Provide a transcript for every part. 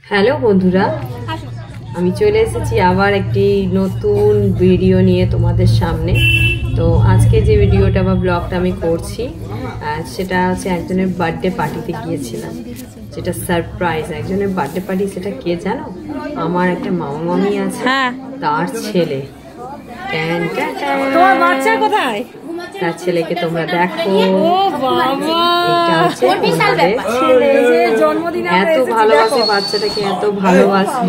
Hello বন্ধুরা, আমি চলে এসেছি আবার একটি নতুন ভিডিও নিয়ে তোমাদের সামনে। তো আজকে যে ভিডিওটা বা ব্লগটা আমি করছি সেটা হচ্ছে একজনের বার্থডে পার্টিতে গিয়েছিলাম, যেটা সারপ্রাইজ। একজনের বার্থডে পার্টি, সেটা কে জানো? আমার একটা মামা মামি আছে, তার ছেলে। তোমার বাচ্চা কোথায়? তার ছেলেকে তোমরা দেখো। এত ভালোবাসে বাচ্চাটাকে, এত ভালোবাসে,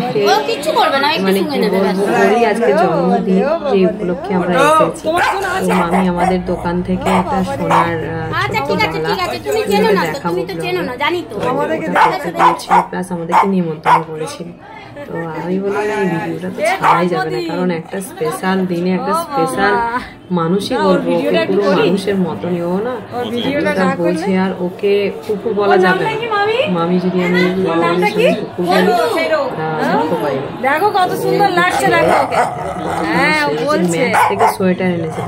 মানে কি বলবো। ওরই আজকে জন্মদিন, যে উপলক্ষে আমরা এসেছি। তো মামি আমাদের দোকান থেকে একটা সোনার দেখাবো, প্লাস আমাদেরকে নিমন্ত্রণ করেছিল। তো আমি বললাম এই ভিডিওটা তো ছাড়াই যাবে না, কারণ একটা স্পেশাল দিনে একটা স্পেশাল মানুষই বলবো, পুরো মানুষের মতনই ও না, বোঝে। আর ওকে কুকুর বলা যাবে না, মামি যদি আমি কুকুর বলি দেখো কত সুন্দর লাগছে। দেখো ম্যাক্স থেকে সোয়েটার এনেছে,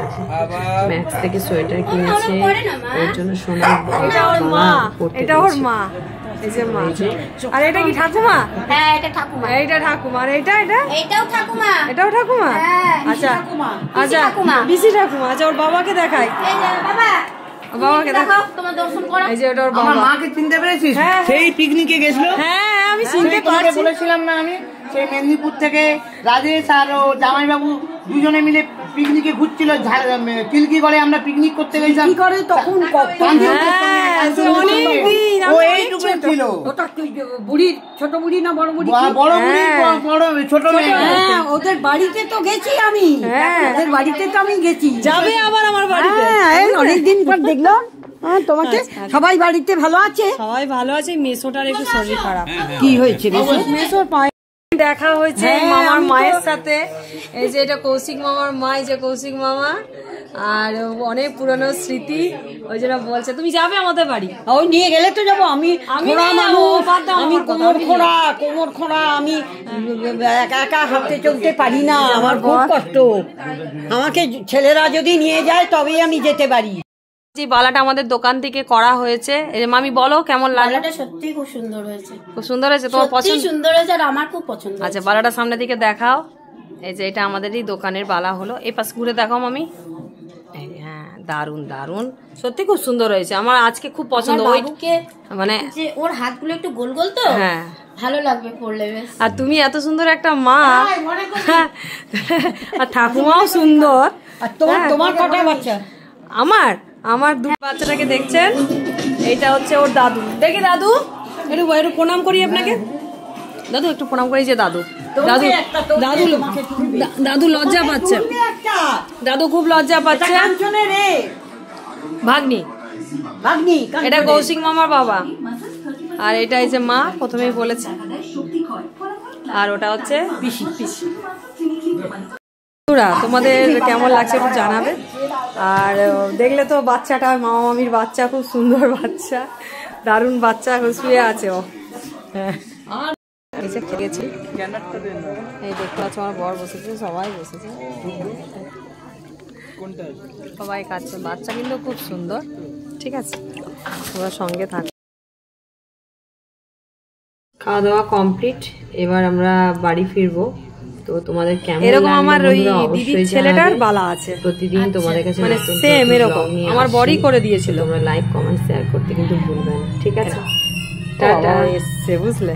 ম্যাক্স থেকে সোয়েটার কিনেছে ওর জন্য সোনার। এটা ওর মা, এই যে মা। আর এটা কি ঠাকুমা? হ্যাঁ, এটা ঠাকুমা। এইটা ঠাকুমা। আর এইটাও ঠাকুমা। এটাও ঠাকুমা। আচ্ছা আচ্ছা, বিসি ঠাকুমা। আচ্ছা, ওর বাবাকে দেখাই। এই যে বাবা, বাবাকে দেখাও, তোমার দর্শন করো। এই যে ওটা ওর বাবা। আমার মাকে চিনতে পেরেছিস? সেই পিকনিকে গেছিল। হ্যাঁ, আমি চিনতে পারছি। বলেছিলাম না আমি, সেই মেদিনীপুর থেকে রাজেশ আর ও জামাইবাবু দুজনে মিলে পিকনিকে ঘুরছিল। কিলকি করে আমরা পিকনিক করতে গেছিলাম। কি করে তখন ছিল ওটা বুড়ির, ছোট বুড়ি না বড় বুড়ি? বড় বুড়ি, বড় ছোট মেয়ে। হ্যাঁ, ওদের বাড়িতে তো গেছি আমি। ওদের বাড়িতে তো আমি গেছি। যাবে আবার আমার বাড়িতে? অনেকদিন পর দেখলাম তোমাকে। সবাই বাড়িতে ভালো আছে? সবাই ভালো আছে। মেসোটার একটু শরীর খারাপ। কি হয়েছে? মেসোর পায়ে দেখা হয়েছে মামার মায়ের সাথে। এই যে এটা কৌশিক মামার মা, এই যে কৌশিক মামা। আর অনেক পুরনো স্মৃতি, ওই জন্য বলছে তুমি যাবে আমাদের বাড়ি। ওই নিয়ে গেলে তো যাবো। আমি কোমর খোঁড়া, আমি একা একা হাঁটতে চলতে পারি না, আমার খুব কষ্ট। আমাকে ছেলেরা যদি নিয়ে যায় তবেই আমি যেতে পারি। যে বালাটা আমাদের দোকান থেকে করা হয়েছে, এই যে মামি বলো কেমন লাগলো? বালাটা সত্যি খুব সুন্দর হয়েছে। খুব সুন্দর হয়েছে, তোমার পছন্দ? সুন্দর হয়েছে, আর আমার খুব পছন্দ। আচ্ছা, বালাটা সামনে দিকে দেখাও। এই যে এটা আমাদেরই দোকানের বালা হলো। এই পাশ ঘুরে দেখাও মামি। হ্যাঁ, দারুন দারুন, সত্যি খুব সুন্দর হয়েছে। আমার আজকে খুব পছন্দ। মানে যে ওর হাতগুলো একটু গোল গোল তো, হ্যাঁ ভালো লাগবে পরলে বেশ। আর তুমি এত সুন্দর একটা মা, আর ঠাকুমাও সুন্দর। আর তোমার কটা বাচ্চা? আমার দু বাচ্চাটাকে দেখছেন, এইটা হচ্ছে ওর দাদু। দেখি দাদু, একটু প্রণাম করি আপনাকে। দাদু একটু প্রণাম করি। যে দাদু দাদু লজ্জা পাচ্ছে, দাদু খুব লজ্জা পাচ্ছে। ভাগ্নি, এটা কৌশিক মামার বাবা। আর এটা এই যে মা, প্রথমেই বলেছে। আর ওটা হচ্ছে পিসি। তোমাদের কেমন লাগছে একটু জানাবে। আর দেখলে তো বাচ্চাটা, মামা মামির বাচ্চা, খুব সুন্দর বাচ্চা, দারুণ বাচ্চা, এখন শুয়ে আছে ও। হ্যাঁ, খেয়েছি। এই দেখতে পাচ্ছ আমার বর বসেছে, সবাই বসেছে, সবাই খাচ্ছে। বাচ্চা কিন্তু খুব সুন্দর। ঠিক আছে, তোমরা সঙ্গে থাকো। খাওয়া দাওয়া কমপ্লিট, এবার আমরা বাড়ি ফিরবো। তো তোমাদের কেমন এরকম আমার ওই দিদির ছেলেটার বালা আছে প্রতিদিন তোমাদের কাছে, মানে সেম এরকম আমার বড়ি করে দিয়েছিল। তোমরা লাইক কমেন্ট শেয়ার করতে কিন্তু ভুলবে না। ঠিক আছে, টাটা। এসছে বুঝলে।